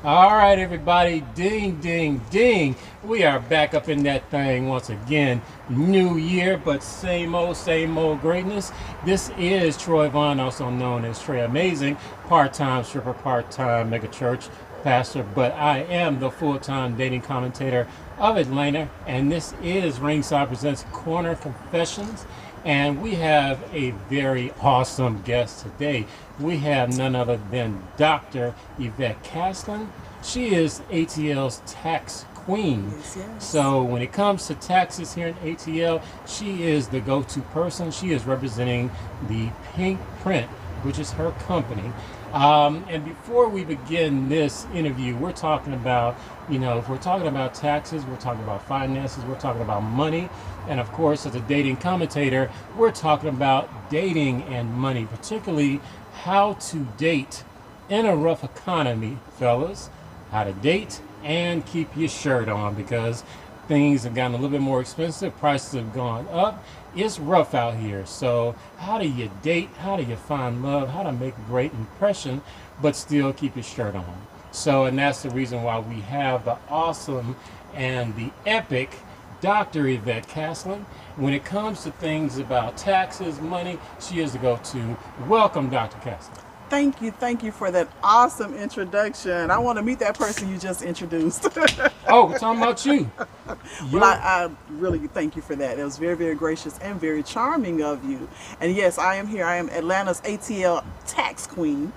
All right, everybody, ding, ding, ding. We are back up in that thing once again. New year, but same old greatness. This is Troy Vaughn, also known as Trey Amazing, part-time stripper, part-time megachurch pastor, but I am the full-time dating commentator of Atlanta, and this is Ringside Presents Corner Confessions. And we have a very awesome guest today. We have none other than Dr. Yvette Caslin. She is ATL's tax queen. Yes. So when it comes to taxes here in ATL, she is the go-to person. She is representing the Pink Print, which is her company. And before we begin this interview, we're talking about, if we're talking about taxes, we're talking about finances, we're talking about money. And of course, as a dating commentator, we're talking about dating and money, particularly how to date in a rough economy, fellas. How to date and keep your shirt on, because things have gotten a little bit more expensive. Prices have gone up. It's rough out here. So how do you date? How do you find love? How to make a great impression, but still keep your shirt on? So, and that's the reason why we have the awesome and the epic Dr. Yvette Caslin. When it comes to things about taxes, money, she is the go-to. Welcome, Dr. Caslin. Thank you for that awesome introduction. I want to meet that person you just introduced. Oh, we're talking about you. Well, I really thank you for that. It was very, very gracious and very charming of you. And yes, I am here. I am Atlanta's ATL tax queen.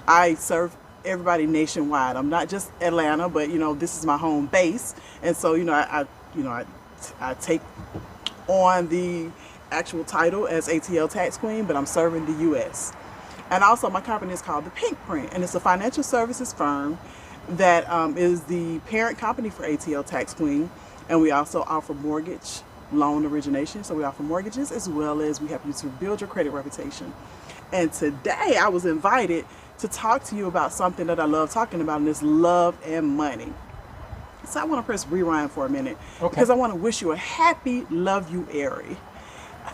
I serve everybody nationwide. I'm not just Atlanta, but this is my home base. And so, I take on the actual title as ATL tax queen, but I'm serving the U.S. And also my company is called the Pink Print, and it's a financial services firm that is the parent company for ATL Tax Queen. And we also offer mortgage loan origination. So we offer mortgages, as well as we help you to build your credit reputation. And today I was invited to talk to you about something that I love talking about, and it's love and money. So I want to press rewind for a minute, because I want to wish you a happy Love You Airy.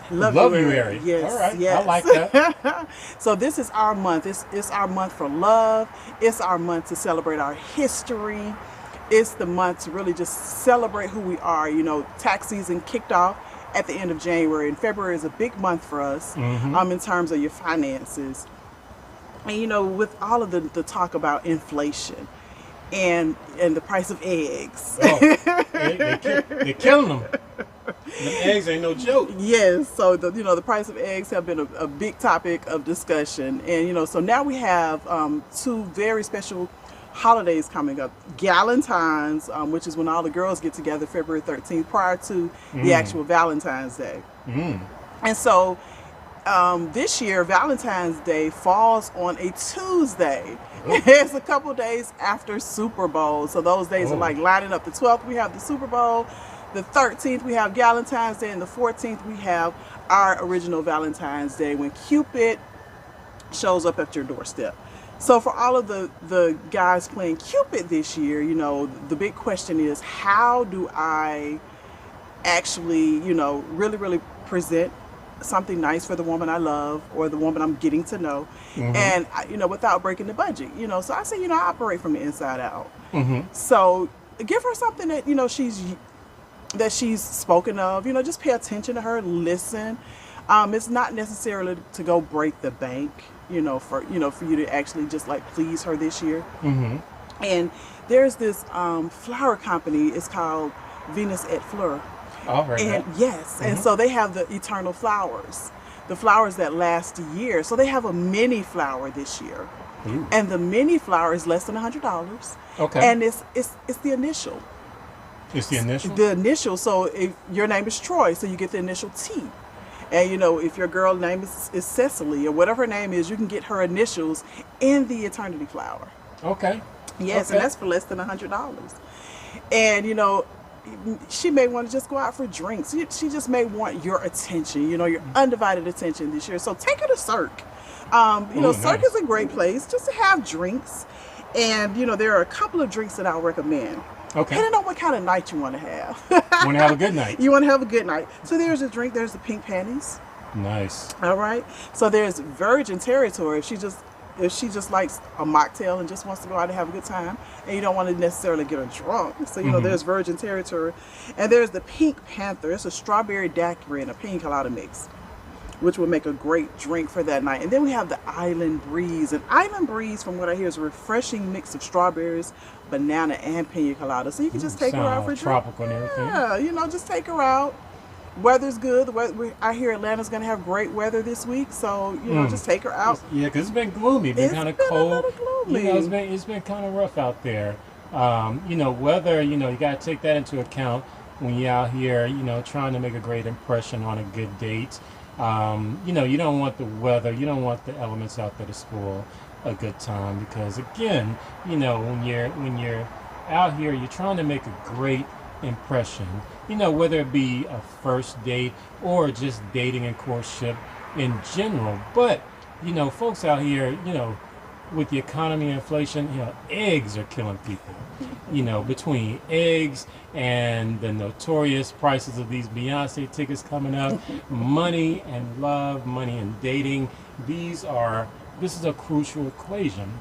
Love you, Airy. Yes, all right. yes. I like that. So this is our month. It's our month for love. It's our month to celebrate our history. It's the month to really just celebrate who we are. Tax season kicked off at the end of January, and February is a big month for us in terms of your finances. And with all of the talk about inflation and the price of eggs. They're killing them. Them eggs ain't no joke. Yes, so the price of eggs have been a big topic of discussion, and so now we have two very special holidays coming up. Galentine's, which is when all the girls get together, February 13th, prior to the actual Valentine's Day. And so this year, Valentine's Day falls on a Tuesday. It's a couple days after Super Bowl, so those days are like lining up. The 12th we have the Super Bowl, the 13th we have Galentine's Day, and the 14th we have our original Valentine's Day, when Cupid shows up at your doorstep. So for all of the guys playing Cupid this year, the big question is, how do I actually, really present something nice for the woman I love, or the woman I'm getting to know, and without breaking the budget. So I say, I operate from the inside out. So give her something that she's spoken of. Just pay attention to her, listen. It's not necessarily to go break the bank, for you to actually just please her this year. And there's this flower company. It's called Venus et Fleur. Oh, right. And yes, and so they have the eternal flowers, the flowers that last a year. So they have a mini flower this year. And the mini flower is less than $100. Okay. And it's the initial. It's the initial? The initial. So if your name is Troy, so you get the initial T. And if your girl name is Cecily, or whatever her name is, you can get her initials in the eternity flower. Okay. Yes, and that's for less than $100. And she may want to just go out for drinks. She just may want your attention, your undivided attention this year. So take her to Cirque. Cirque is a great place just to have drinks. And, there are a couple of drinks that I'll recommend. Okay. Depending on what kind of night you want to have. Want to have a good night. You want to have a good night. So there's a drink. There's the pink panties. Nice. All right. So there's virgin territory. If she just likes a mocktail and just wants to go out and have a good time, and you don't want to necessarily get her drunk. So, you know, there's virgin territory. And there's the Pink Panther. It's a strawberry daiquiri and a pina colada mix, which will make a great drink for that night. And then we have the Island Breeze. And Island Breeze, from what I hear, is a refreshing mix of strawberries, banana, and pina colada. So you can just take her out for a drink. Tropical and everything. Yeah, you know, just take her out. Weather's good. I hear Atlanta's going to have great weather this week, so you know, just take her out. Yeah, because it's been gloomy, It's kind of been a cold. little gloomy. You know, it's been kind of rough out there. You know, weather. You know, you got to take that into account when you're out here. You know, trying to make a great impression on a good date. You know, you don't want the weather. You don't want the elements out there to spoil a good time, because again, you know, when you're out here, you're trying to make a great impression, you know, whether it be a first date or just dating and courtship in general. But you know, folks out here, you know, with the economy and inflation, you know, eggs are killing people. You know, between eggs and the notorious prices of these Beyonce tickets coming up, money and love, money and dating, this is a crucial equation.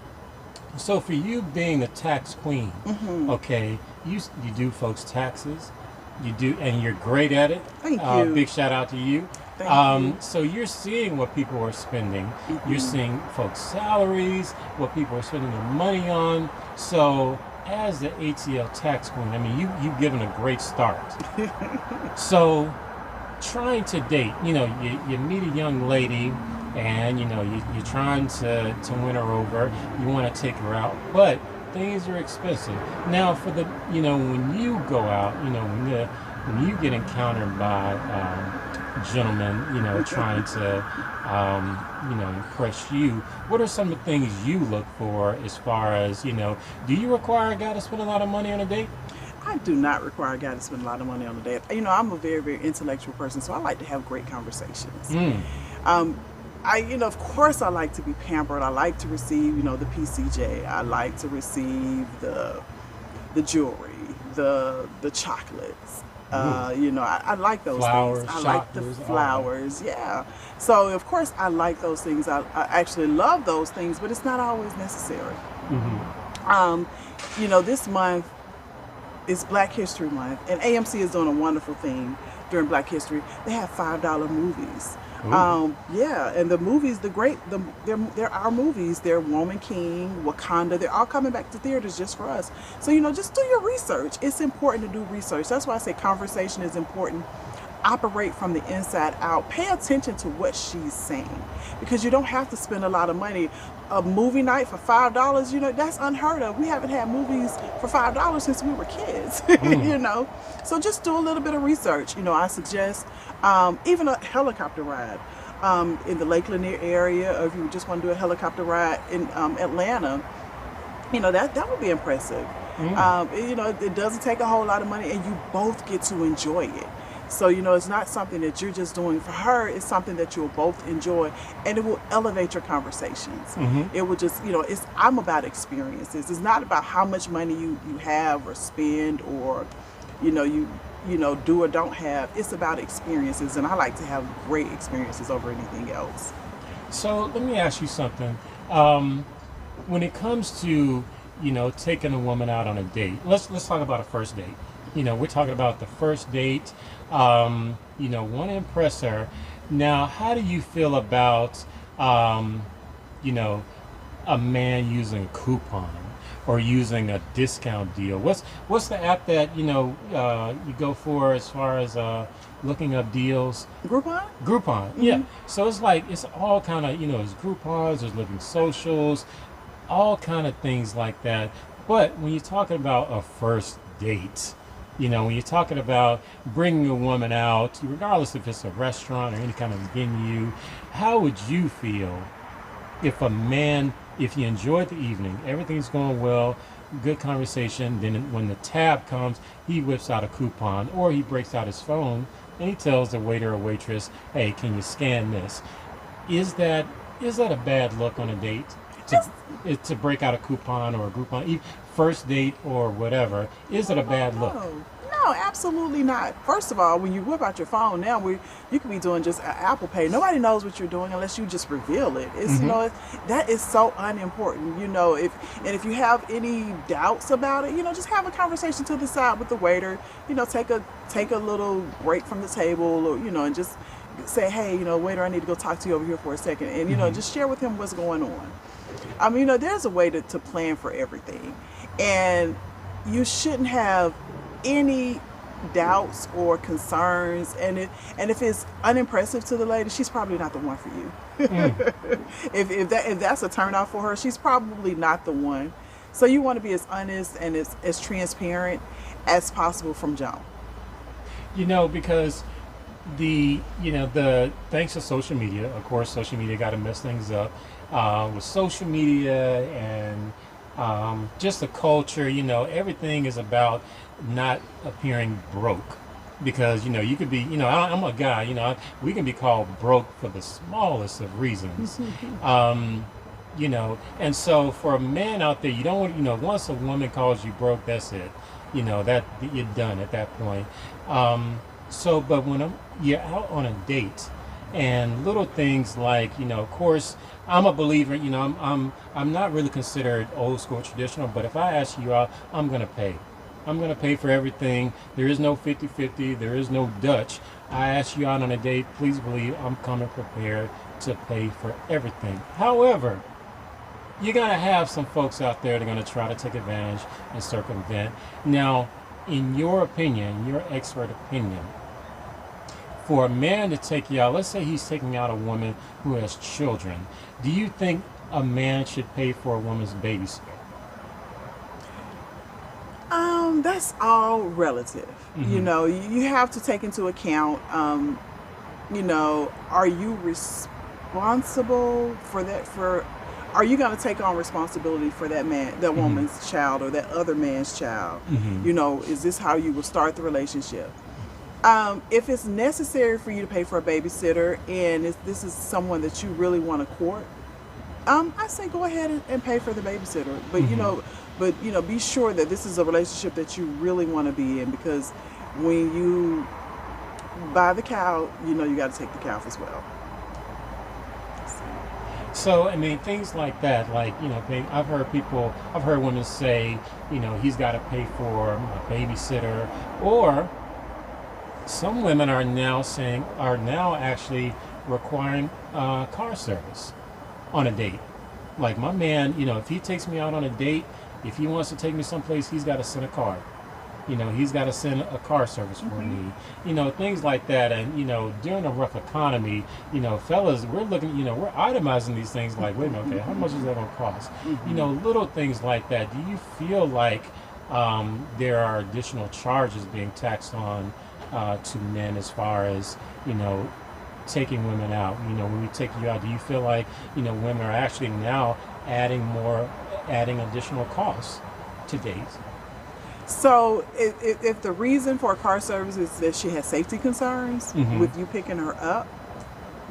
So for you being the tax queen, okay, you do folks' taxes, you do, and you're great at it. Thank you. Big shout out to you. Thank you. So you're seeing what people are spending. You're seeing folks' salaries, what people are spending their money on. So as the ATL tax queen, I mean, you've given a great start. So trying to date, you know, you meet a young lady, and you know, you're trying to win her over. You want to take her out, but things are expensive. Now, for the, you know, when you go out, you know, when you get encountered by gentlemen, you know, trying to you know, impress you, what are some of the things you look for, as far as, you know, do you require a guy to spend a lot of money on a date? I do not require a guy to spend a lot of money on a date. You know, I'm a very, very intellectual person, so I like to have great conversations. You know, of course, I like to be pampered. I like to receive, you know, the PCJ. I like to receive the jewelry, the chocolates. You know, I like those Flowers, things. I like the flowers. Yeah. So of course, I like those things. I actually love those things, but it's not always necessary. You know, this month is Black History Month, and AMC is doing a wonderful thing during Black History. They have $5 movies. Yeah, and the movies, they're our movies. They're Woman King, Wakanda. They're all coming back to theaters just for us. So, you know, just do your research. It's important to do research. That's why I say conversation is important. Operate from the inside out. Pay attention to what she's saying, because you don't have to spend a lot of money. A movie night for $5, you know, that's unheard of. We haven't had movies for $5 since we were kids, you know. So just do a little bit of research. You know, I suggest even a helicopter ride in the Lake Lanier area, or if you just want to do a helicopter ride in Atlanta, you know, that would be impressive. You know, it doesn't take a whole lot of money, and you both get to enjoy it. So, you know, it's not something that you're just doing for her. It's something that you'll both enjoy, and it will elevate your conversations. It will just, you know, I'm about experiences. It's not about how much money you have or spend, or, you know, you do or don't have. It's about experiences, and I like to have great experiences over anything else. So let me ask you something. When it comes to, you know, taking a woman out on a date, let's talk about a first date. You know, we're talking about the first date. You know, want to impress her. Now, how do you feel about, you know, a man using a coupon or using a discount deal? What's the app that, you know, you go for as far as looking up deals? Groupon. Yeah. So it's like, it's all kind of, you know, there's Groupons, there's Living Socials, all kind of things like that. But when you're talking about a first date, you know, when you're talking about bringing a woman out, regardless if it's a restaurant or any kind of venue, how would you feel if if you enjoyed the evening, everything's going well, good conversation, then when the tab comes, he whips out a coupon, or he breaks out his phone and he tells the waiter or waitress, hey, can you scan this? Is that a bad look on a date? To break out a coupon or a Groupon first date or whatever, is it a bad look? No, absolutely not. First of all, when you whip out your phone now, you could be doing just an Apple Pay. Nobody knows what you're doing unless you just reveal it. It's that is so unimportant. If you have any doubts about it, just have a conversation to the side with the waiter. Take a little break from the table, or and just say, hey, waiter, I need to go talk to you over here for a second, and just share with him what's going on. There's a way to plan for everything, and you shouldn't have any doubts or concerns, and if it's unimpressive to the lady, she's probably not the one for you. If that's a turn off for her, she's probably not the one. So you want to be as honest and as transparent as possible from jump. Because the thanks to social media, of course, social media got to mess things up with social media and just the culture. Everything is about not appearing broke, because you could be I'm a guy, we can be called broke for the smallest of reasons. And so for a man out there, you don't want, once a woman calls you broke, that's it, that you're done at that point. But when you're out on a date, and little things like, of course, I'm a believer, I'm not really considered old school traditional, but if I ask you out, I'm going to pay. I'm going to pay for everything. There is no 50-50. There is no Dutch. I ask you out on a date, please believe I'm coming prepared to pay for everything. However, you're going to have some folks out there that are going to try to take advantage and circumvent. Now, in your opinion, your expert opinion, for a man to take you out, let's say he's taking out a woman who has children, do you think a man should pay for a woman's babysitter? That's all relative. You have to take into account, are you responsible for that? Are you going to take on responsibility for that woman's child, or that other man's child? Is this how you will start the relationship? If it's necessary for you to pay for a babysitter, and this is someone that you really want to court, I say go ahead and pay for the babysitter. But be sure that this is a relationship that you really want to be in, because when you buy the cow, you got to take the calf as well. So, things like that, like, I've heard women say, he's got to pay for a babysitter, or some women are now actually requiring car service on a date. Like, my man, if he takes me out on a date, if he wants to take me someplace, he's got to send a car. He's got to send a car service for me. Things like that. And, during a rough economy, fellas, we're looking, we're itemizing these things like, wait a minute, okay, how much is that going to cost? Little things like that. Do you feel like there are additional charges being taxed on to men as far as, taking women out? When we take you out, do you feel like, women are actually now adding additional costs to dates? So if the reason for a car service is that she has safety concerns with you picking her up,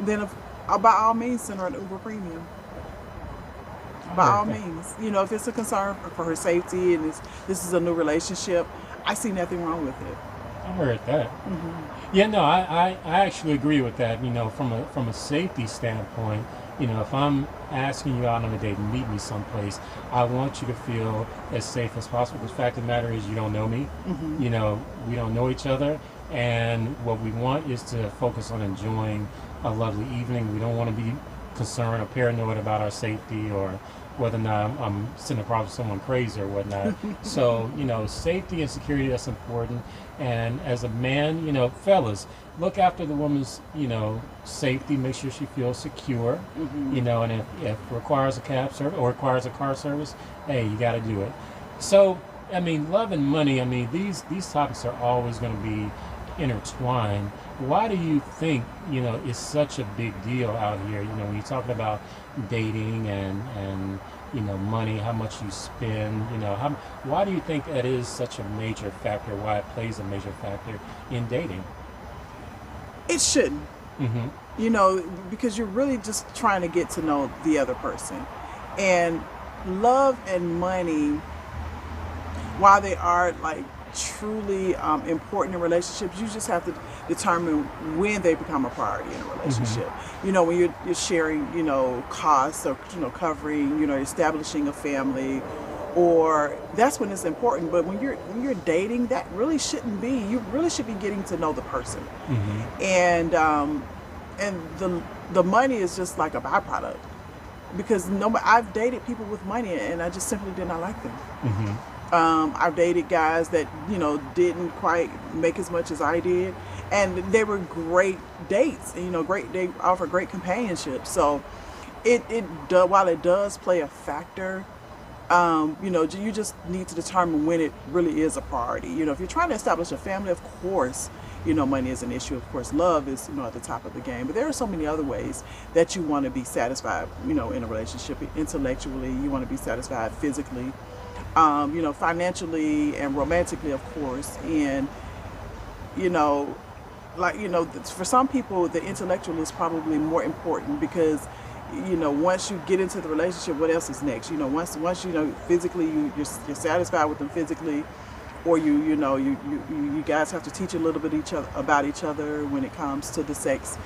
then by all means send her an Uber Premium. By all means. If it's a concern for her safety and this is a new relationship, I see nothing wrong with it. I heard that. Yeah, no, I actually agree with that. From a safety standpoint, if I'm asking you out on a date and meet me someplace, I want you to feel as safe as possible. The fact of the matter is, you don't know me. We don't know each other, and what we want is to focus on enjoying a lovely evening. We don't want to be concerned or paranoid about our safety, or whether or not I'm sending a problem to someone crazy or whatnot. So, safety and security, that's important. And as a man, fellas, look after the woman's, safety, make sure she feels secure, and if it requires a cab service or requires a car service, hey, you got to do it. So, love and money, these topics are always going to be intertwined. Why do you think, it's such a big deal out here, when you're talking about dating and money, how much you spend, why do you think that is such a major factor, why it plays a major factor in dating? It shouldn't. Because you're really just trying to get to know the other person. And love and money while they are like truly important in relationships, you just have to determine when they become a priority in a relationship. You know, when you're sharing, you know, costs, or, you know, covering, you know, establishing a family, or that's when it's important. But when you're dating, that really shouldn't be. You really should be getting to know the person, and the money is just like a byproduct. Because I've dated people with money, and I just simply did not like them. I've dated guys that, you know, didn't quite make as much as I did, and they were great dates, and, you know, they offer great companionship. So while it does play a factor, you know, you just need to determine when it really is a priority. You know, if you're trying to establish a family, of course, you know, money is an issue. Of course, love is, you know, at the top of the game. But there are so many other ways that you want to be satisfied, you know, in a relationship. Intellectually, you want to be satisfied physically, you know, financially and romantically, of course. And, you know, like, you know, for some people, the intellectual is probably more important because, you know, once you get into the relationship, what else is next? You know, once you know, physically, you're satisfied with them physically, or you know, you guys have to teach a little bit about each other when it comes to the sex,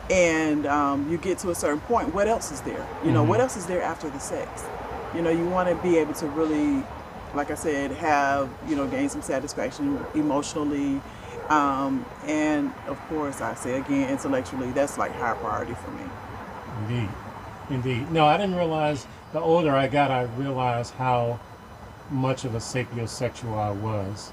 and you get to a certain point. What else is there? You know, what else is there after the sex? You know, you want to be able to really, like I said, have, you know, gain some satisfaction emotionally, and of course, I say again, intellectually. That's like high priority for me. Indeed. No, I didn't realize. The older I got, I realized how much of a sapiosexual I was.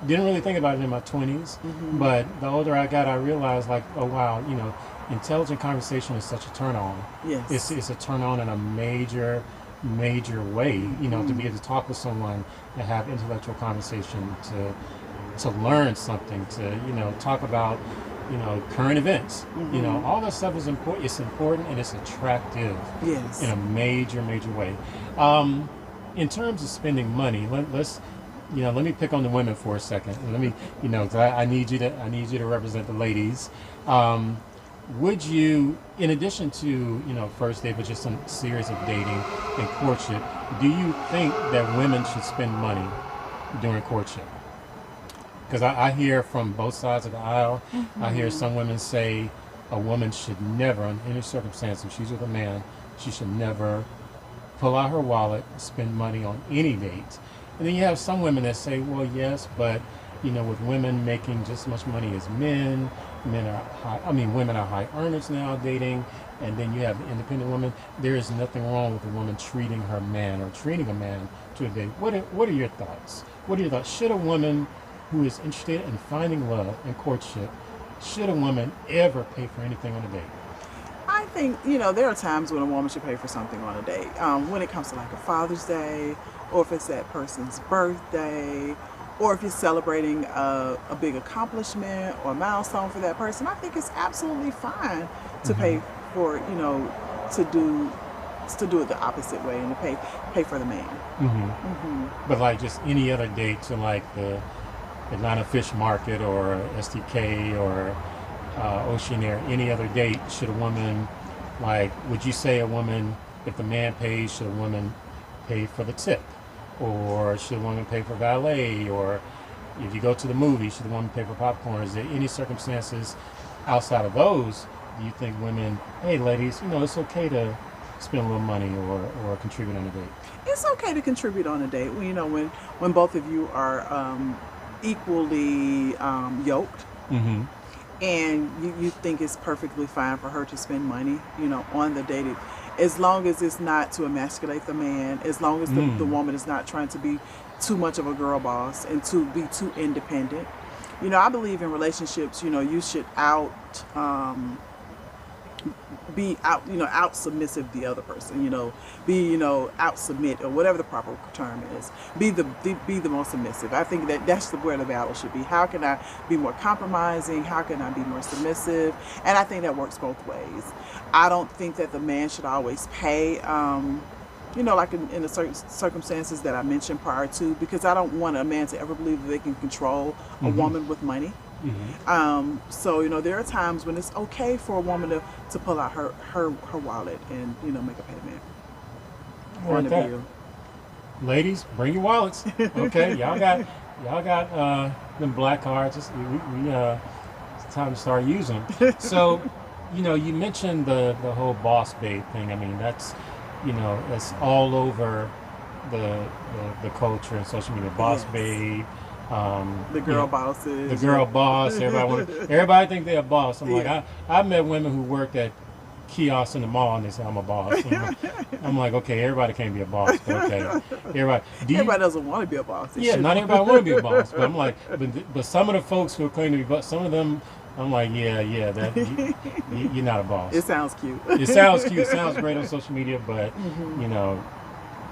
Didn't really think about it in my 20s, but the older I got, I realized, like, oh wow, you know, intelligent conversation is such a turn on. Yes. It's a turn on in a major way, you know, to be able to talk with someone and have intellectual conversation, to learn something, to, you know, talk about, you know, current events. You know, all that stuff is important. It's important, and it's attractive. Yes. In a major way. In terms of spending money, let's, you know, let me pick on the women for a second. Let me, you know, 'cause I need you to represent the ladies. Would you, in addition to, you know, first date, but just some series of dating and courtship, do you think that women should spend money during courtship? Because I hear from both sides of the aisle. I hear some women say a woman should never, in any circumstance, if she's with a man, she should never pull out her wallet, spend money on any date. And then you have some women that say, well, yes, but, you know, with women making just as much money as men, women are high earners now dating, and then you have the independent woman. There is nothing wrong with a woman treating her man or treating a man to a date. What are your thoughts? What are your thoughts? Should a woman who is interested in finding love and courtship, should a woman ever pay for anything on a date? I think, you know, there are times when a woman should pay for something on a date. When it comes to like a Father's Day, or if it's that person's birthday, or if you're celebrating a big accomplishment or milestone for that person, I think it's absolutely fine to pay for, you know, to do it the opposite way and to pay for the man. But like just any other date, to like the Atlanta Fish Market or STK or Ocean Air, any other date, should a woman, like, would you say a woman, if the man pays, should a woman pay for the tip? Or should a woman pay for valet? Or if you go to the movie, should a woman pay for popcorn? Is there any circumstances outside of those, do you think women, hey ladies, you know, it's okay to spend a little money or contribute on a date? It's okay to contribute on a date, you know, when both of you are equally yoked. And you think it's perfectly fine for her to spend money, you know, on the date, as long as it's not to emasculate the man, as long as the woman is not trying to be too much of a girl boss and to be too independent. You know, I believe in relationships, you know, you should be out submissive the other person, you know, be, you know, out submit, or whatever the proper term is, be the most submissive. I think that's where the battle should be. How can I be more compromising? How can I be more submissive? And I think that works both ways. I don't think that the man should always pay, you know, like in the certain circumstances that I mentioned prior to, because I don't want a man to ever believe that they can control a woman with money. So, you know, there are times when it's okay for a woman to pull out her wallet and, you know, make a payment. ladies, bring your wallets. Okay, y'all got them black cards. It's time to start using them. So, you mentioned the whole boss babe thing. I mean, that's that's all over the culture and social media. Boss Yes. babe. The girl bosses. The girl boss. Everybody think they're a boss. I'm Yeah. like, I met women who worked at kiosks in the mall and they say I'm a boss. I'm like, okay, everybody can't be a boss, but okay, everybody. Everybody doesn't want to be a boss. They Yeah, should. not everybody want to be a boss, but I'm like, but some of the folks who claim to be boss, some of them, I'm like, yeah, that you're not a boss. It sounds cute. It sounds cute, sounds great on social media, but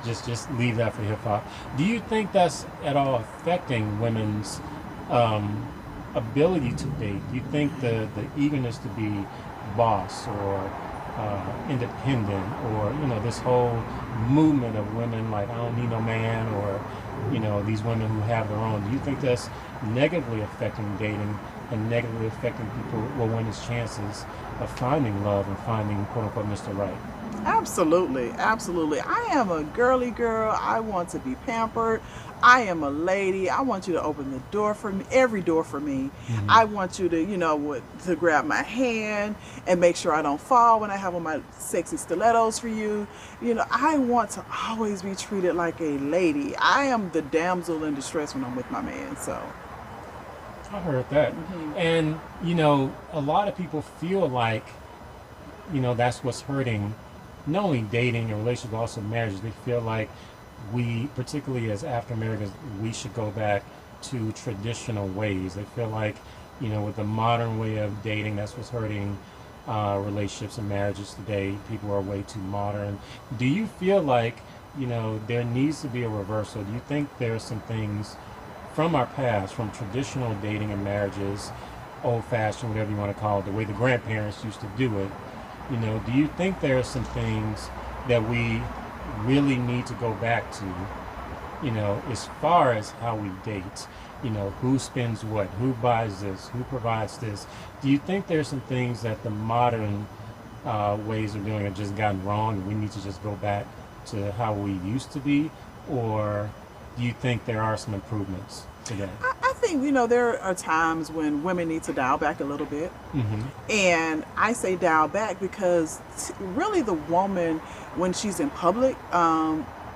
just leave that for hip hop. Do you think that's at all affecting women's ability to date? Do you think the eagerness to be boss or independent, or this whole movement of women like I don't need no man, or these women who have their own, do you think that's negatively affecting dating and negatively affecting women's chances of finding love and finding quote unquote Mr. Right? Absolutely, absolutely. I am a girly girl. I want to be pampered. I am a lady. I want you to open the door for me, every door for me. I want you to, to grab my hand and make sure I don't fall when I have on my sexy stilettos for you. I want to always be treated like a lady. I am the damsel in distress when I'm with my man, so. I heard that. And, a lot of people feel like, that's what's hurting not only dating and relationships, but also marriages. They feel like we, particularly as African Americans, we should go back to traditional ways. They feel like, with the modern way of dating, that's what's hurting relationships and marriages today. People are way too modern. Do you feel like, there needs to be a reversal? Do you think there are some things from our past, from traditional dating and marriages, old-fashioned, whatever you want to call it, the way the grandparents used to do it, do you think there are some things that we really need to go back to, as far as how we date, who spends what, who buys this, who provides this? Do you think there's some things that the modern ways of doing it just gotten wrong and we need to just go back to how we used to be? Or do you think there are some improvements today? I think, there are times when women need to dial back a little bit. And I say dial back because really the woman, when she's in public,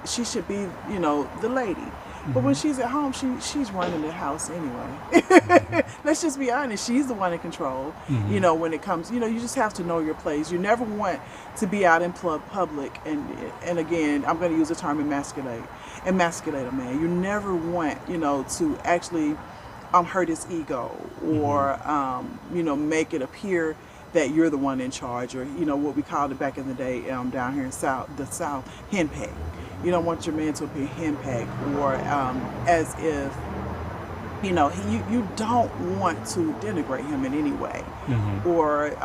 she should be, the lady. But when she's at home, she's running the house anyway. Let's just be honest. She's the one in control. When it comes, you just have to know your place. You never want to be out in public. And again, I'm going to use the term emasculate a man. You never want, to actually hurt his ego or, make it appear that you're the one in charge, or, what we called it back in the day down here in the South, henpecked. You don't want your man to appear henpecked, or as if, you don't want to denigrate him in any way, or,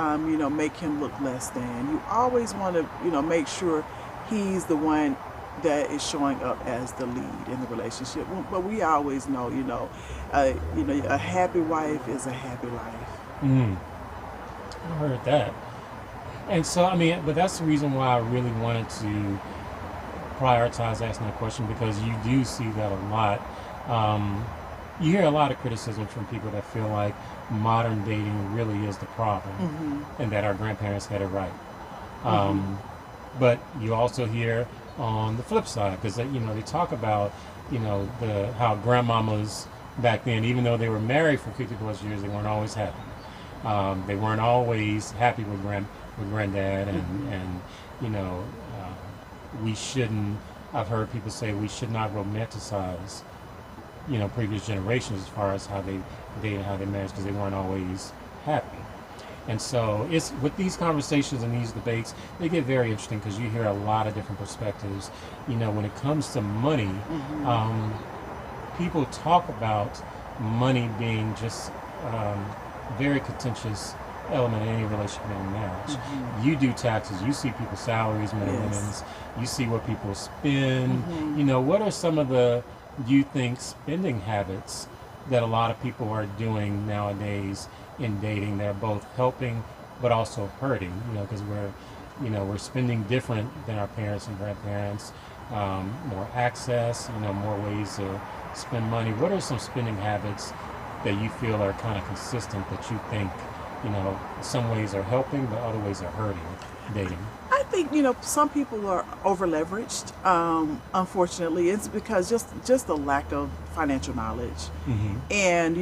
make him look less than. You always want to, make sure he's the one that is showing up as the lead in the relationship. But we always know, a happy wife is a happy life. I heard that. And so, but that's the reason why I really wanted to prioritize asking that question, because you do see that a lot. You hear a lot of criticism from people that feel like modern dating really is the problem, and that our grandparents had it right. But you also hear on the flip side, because they talk about how grandmamas back then, even though they were married for 50 plus years, they weren't always happy. They weren't always happy with granddad, and we shouldn't. I've heard people say we should not romanticize previous generations as far as how they dated, how they married, because they weren't always happy. And so it's with these conversations and these debates, they get very interesting because you hear a lot of different perspectives. When it comes to money, people talk about money being just very contentious element in any relationship and marriage. You do taxes, you see people's salaries, men and women's, you see what people spend. What are some of the, do you think, spending habits that a lot of people are doing nowadays in dating? They're both helping but also hurting, because we're spending different than our parents and grandparents. more access, more ways to spend money. What are some spending habits that you feel are kind of consistent that you think, some ways are helping, but other ways are hurting dating? I think some people are over leveraged. Unfortunately, it's because just the lack of financial knowledge. And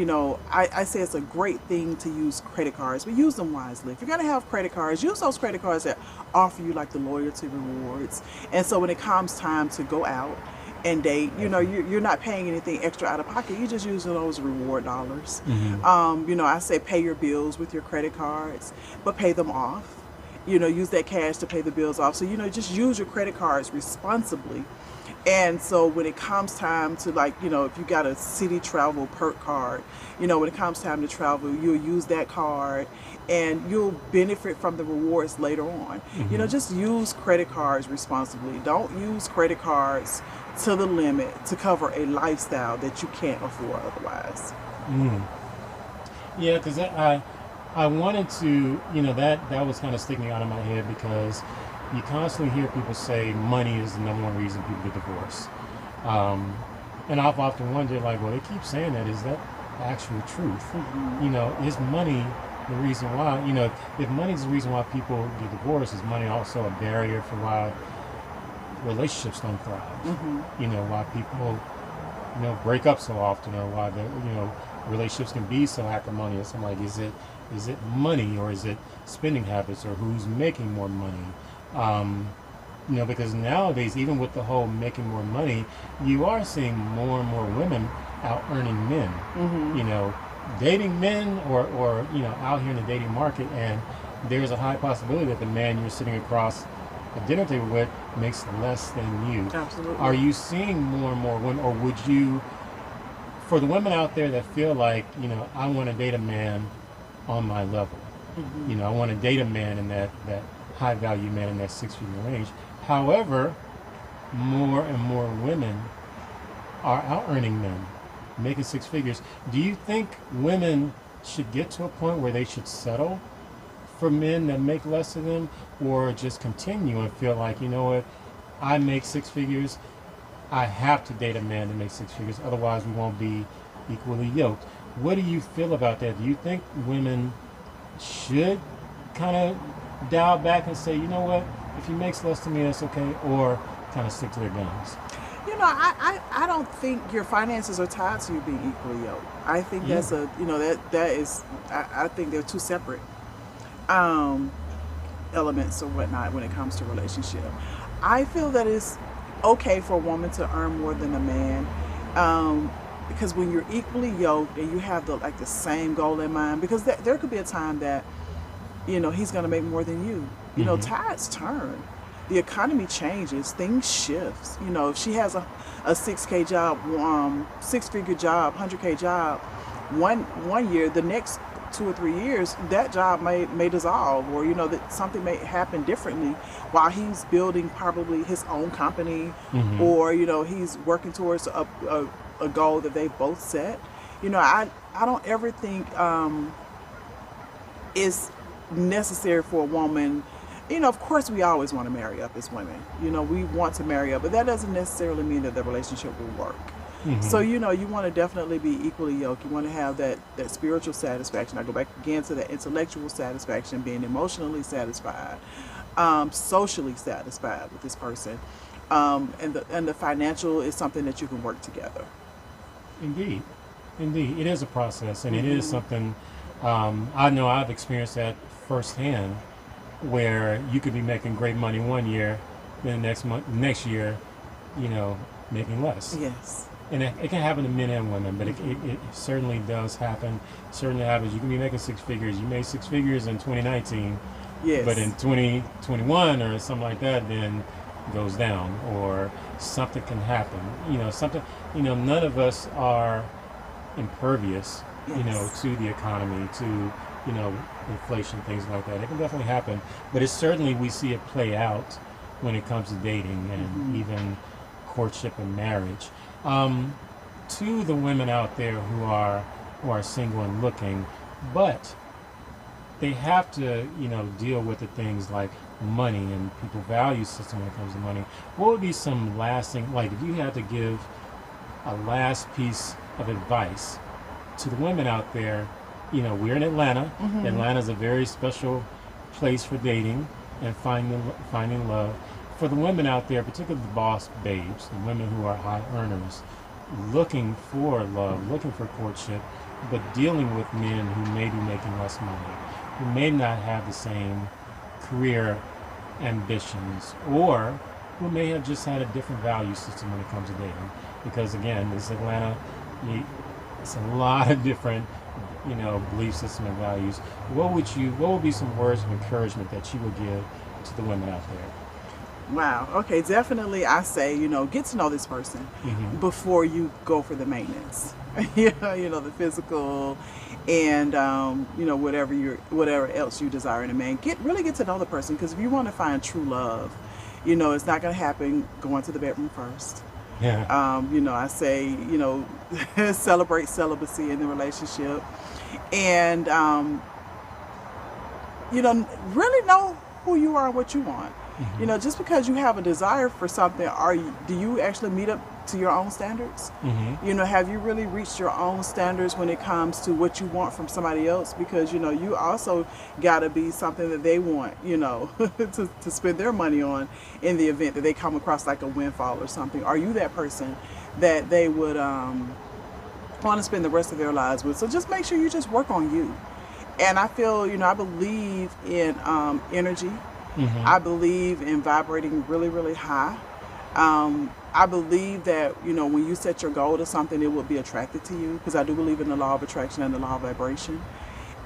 I say it's a great thing to use credit cards, but use them wisely. If you're gonna have credit cards, use those credit cards that offer you like the loyalty rewards. And so when it comes time to go out and date, you're not paying anything extra out of pocket. You're just using those reward dollars. I say pay your bills with your credit cards, but pay them off. Use that cash to pay the bills off. So, just use your credit cards responsibly. And so when it comes time to if you got a city travel perk card, when it comes time to travel, you'll use that card and you'll benefit from the rewards later on. Just use credit cards responsibly. Don't use credit cards to the limit to cover a lifestyle that you can't afford otherwise. Yeah, because I wanted to, that was kind of sticking out of my head because you constantly hear people say money is the number one reason people get divorced. And I've often wondered, well, they keep saying that. Is that actual truth? Is money the reason why? If money is the reason why people get divorced, is money also a barrier for why relationships don't thrive? Why people, break up so often, or why relationships can be so acrimonious? I'm like, is it money, or is it spending habits, or who's making more money? Because nowadays, even with the whole making more money, you are seeing more and more women out earning men. Dating men, or out here in the dating market, and there's a high possibility that the man you're sitting across a dinner table with makes less than you. Absolutely. Are you seeing more and more women, or would you, for the women out there that feel like, I want to date a man on my level, I want to date a man in that high value man in that 6-figure range. However, more and more women are out earning men, making 6 figures. Do you think women should get to a point where they should settle for men that make less than them, or just continue and feel like, what, I make 6 figures, I have to date a man to make 6 figures, otherwise we won't be equally yoked? What do you feel about that? Do you think women should kind of dial back and say, what, if he makes less than me, that's okay, or kind of stick to their guns? I don't think your finances are tied to you being equally yoked. I think that's that is, I think they're two separate elements or whatnot when it comes to relationship. I feel that it's okay for a woman to earn more than a man, because when you're equally yoked and you have the same goal in mind, because there could be a time that he's going to make more than you. Tides turn, the economy changes, things shifts. If she has a 6K job, 6-figure job, 100K job, one year, the next 2 or 3 years, that job may dissolve, or that something may happen differently while he's building probably his own company, or he's working towards a goal that they both set. I don't ever think it's necessary for a woman. Of course we always want to marry up as women. We want to marry up, but that doesn't necessarily mean that the relationship will work. So, you want to definitely be equally yoked. You want to have that spiritual satisfaction. I go back again to that intellectual satisfaction, being emotionally satisfied, socially satisfied with this person. And the financial is something that you can work together. Indeed. It is a process, and it is something, I know I've experienced that firsthand, where you could be making great money one year, then next year, making less. Yes. And it can happen to men and women, but it certainly does happen. It certainly happens. You can be making 6 figures. You made 6 figures in 2019, yes, but in 2021 or something like that, then goes down, or something can happen. None of us are impervious, yes, to the economy, to, inflation, things like that. It can definitely happen, but it's certainly, we see it play out when it comes to dating and even courtship and marriage. To the women out there who are single and looking, but they have to, deal with the things like money and people value system when it comes to money. What would be some lasting, like if you had to give a last piece of advice to the women out there? We're in Atlanta. Atlanta's a very special place for dating and finding love. For the women out there, particularly the boss babes, the women who are high earners, looking for love, looking for courtship, but dealing with men who may be making less money, who may not have the same career ambitions, or who may have just had a different value system when it comes to dating. Because again, this Atlanta, it's a lot of different, belief system and values. What would be some words of encouragement that you would give to the women out there? Wow. Okay. Definitely, I say, get to know this person before you go for the maintenance. The physical, and whatever else you desire in a man. Really get to know the person, because if you want to find true love, it's not going to happen going to the bedroom first. Yeah. I say, celebrate celibacy in the relationship, and really know who you are and what you want. Just because you have a desire for something, do you actually meet up to your own standards? Have you really reached your own standards when it comes to what you want from somebody else? Because you also got to be something that they want, to spend their money on in the event that they come across like a windfall or something. Are you that person that they would want to spend the rest of their lives with? So just make sure you just work on you. And I feel, I believe in energy. I believe in vibrating really, really high. I believe that, when you set your goal to something, it will be attracted to you, because I do believe in the law of attraction and the law of vibration.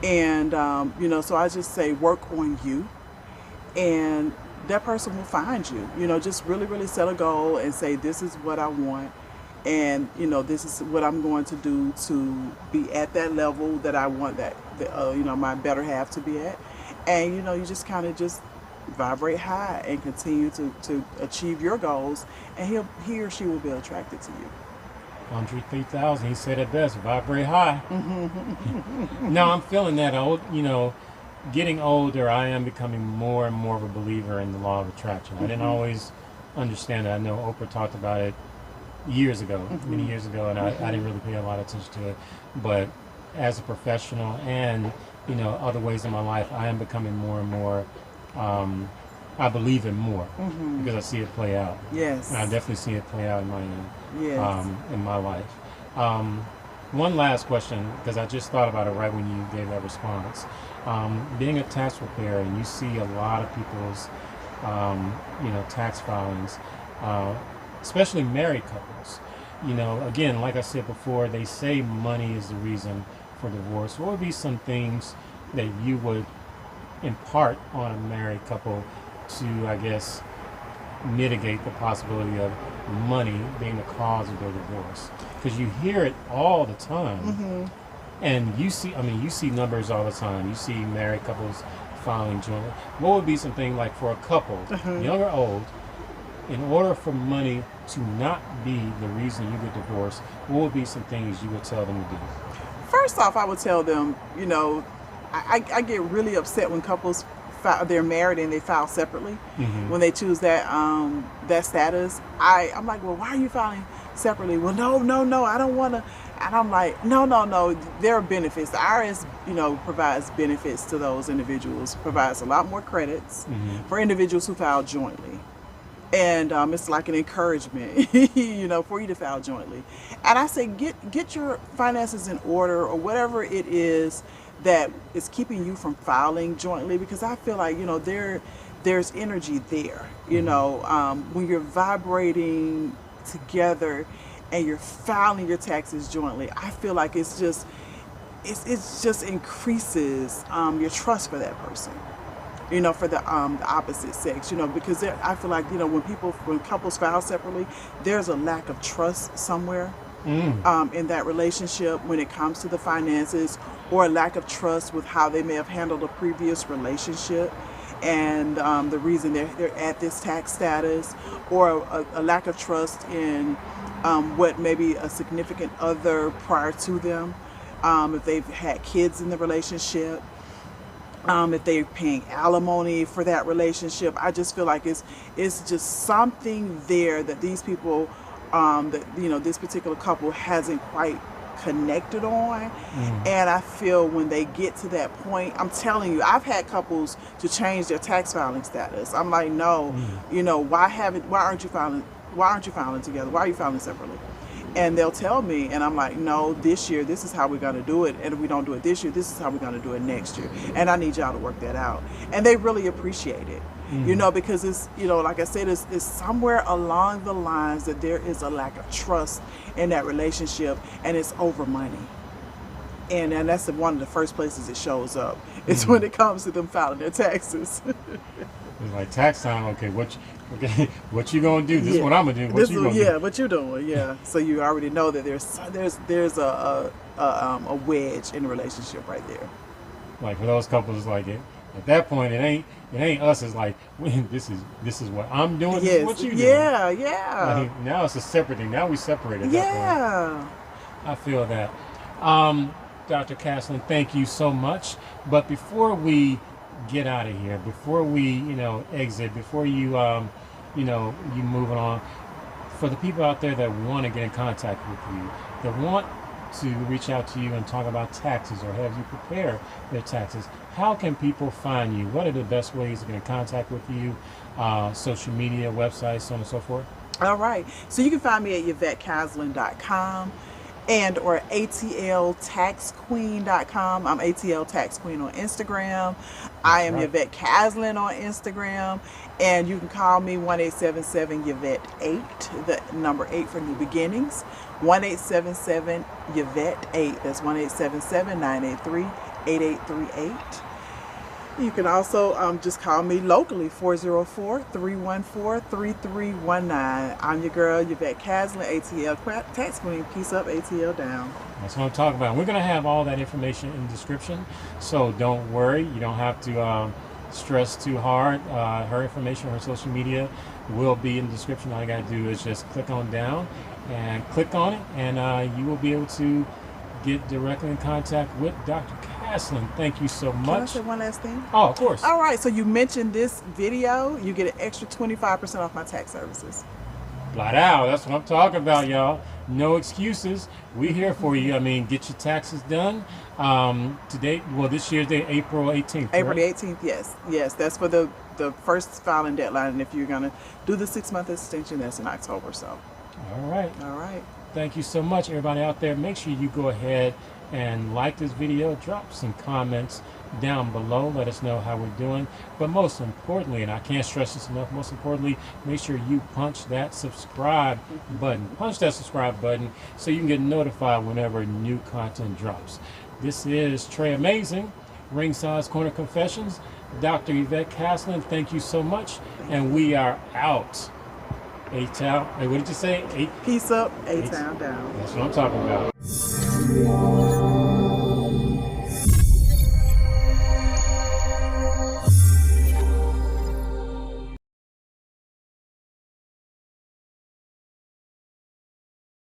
And, so I just say work on you, and that person will find you. Just really, really set a goal and say, this is what I want. And, this is what I'm going to do to be at that level that I want my better half to be at. And, you just kind of just vibrate high and continue to achieve your goals, and he or she will be attracted to you. Andre 3000, he said it best, vibrate high. No, I'm feeling that getting older, I am becoming more and more of a believer in the law of attraction. I didn't always understand it. I know Oprah talked about it years ago, many years ago, and I didn't really pay a lot of attention to it. But as a professional and, other ways in my life, I am becoming more and more I believe in more because I see it play out. Yes. And I definitely see it play out in my in my life. One last question, because I just thought about it right when you gave that response. Being a tax preparer, and you see a lot of people's tax filings, especially married couples. Again, like I said before, they say money is the reason for divorce. What would be some things that you would impart on a married couple to, I guess, mitigate the possibility of money being the cause of their divorce? Because you hear it all the time, and you see numbers all the time. You see married couples filing jointly. What would be something like for a couple, young or old, in order for money to not be the reason you get divorced? What would be some things you would tell them to do? First off, I would tell them, I get really upset when couples they're married and they file separately. When they choose that status, I'm like, well, why are you filing separately? Well, no, I don't want to. And I'm like, no, there are benefits. The IRS, provides benefits to those individuals, provides a lot more credits for individuals who file jointly. And it's like an encouragement, for you to file jointly. And I say, get your finances in order, or whatever it is that is keeping you from filing jointly, because I feel like, there's energy there. When you're vibrating together and you're filing your taxes jointly, I feel like it just increases your trust for that person. For the opposite sex, because I feel like, when couples file separately, there's a lack of trust somewhere in that relationship when it comes to the finances, or a lack of trust with how they may have handled a previous relationship, and the reason they're at this tax status, or a lack of trust in what maybe a significant other prior to them, if they've had kids in the relationship. if they're paying alimony for that relationship. I just feel like it's just something there that these people, that this particular couple hasn't quite connected on. And I feel when they get to that point, I'm telling you, I've had couples to change their tax filing status. I'm like, no, why aren't you filing together? Why are you filing separately? And they'll tell me, and I'm like, no, this year, this is how we're going to do it. And if we don't do it this year, this is how we're going to do it next year. And I need y'all to work that out. And they really appreciate it, because it's, like I said, it's somewhere along the lines that there is a lack of trust in that relationship, and it's over money. And that's one of the first places it shows up. It's when it comes to them filing their taxes. It's like tax time. Okay, what you gonna do? This is what I'm gonna do. What you gonna do? What you doing? Yeah. So you already know that there's a wedge in the relationship right there. Like for those couples, like at that point, it ain't us. It's like this is what I'm doing. This is what you doing. Yeah. Like, now it's a separate thing. Now we separate at that point. I feel that. Dr. Caslin, thank you so much. But before we get out of here, before we exit, before you you moving on, for the people out there that want to get in contact with you, that want to reach out to you and talk about taxes or have you prepare their taxes, how can people find you? What are the best ways to get in contact with you? Social media, websites, so on and so forth. All right, so you can find me at YvetteCaslin.com and or atltaxqueen.com. I'm ATL Tax Queen on Instagram. I am Yvette Caslin on Instagram. And you can call me 1-877-YVETTE8, the number 8 for New Beginnings. 1-877-YVETTE8. That's 1-877-983-8838. You can also just call me locally, 404-314-3319. I'm your girl, Yvette Caslin, ATL Tax Queen. Peace up, ATL down. That's what I'm talking about. We're going to have all that information in the description, so don't worry. You don't have to stress too hard. Her information, her social media will be in the description. All you got to do is just click on down and click on it, and you will be able to get directly in contact with Dr. Caslin. Thank you so much. Can I say one last thing? Oh, of course. All right, so you mentioned this video, you get an extra 25% off my tax services. Flat out. That's what I'm talking about, y'all. No excuses. We here for you. I mean, get your taxes done. Today, this year's date, April 18th. April right? the 18th, yes. That's for the first filing deadline. And if you're going to do the 6-month extension, that's in October. So. All right. Thank you so much, everybody out there. Make sure you go ahead and like this video. Drop some comments down below. Let us know how we're doing. But most importantly, and I can't stress this enough, most importantly, make sure you punch that subscribe button. Punch that subscribe button so you can get notified whenever new content drops. This is Trey Amazing, Ringside's Corner Confessions. Dr. Yvette Caslin, thank you so much. And we are out. A-Town. Hey, what did you say? Peace up, A-Town down. That's what I'm talking about.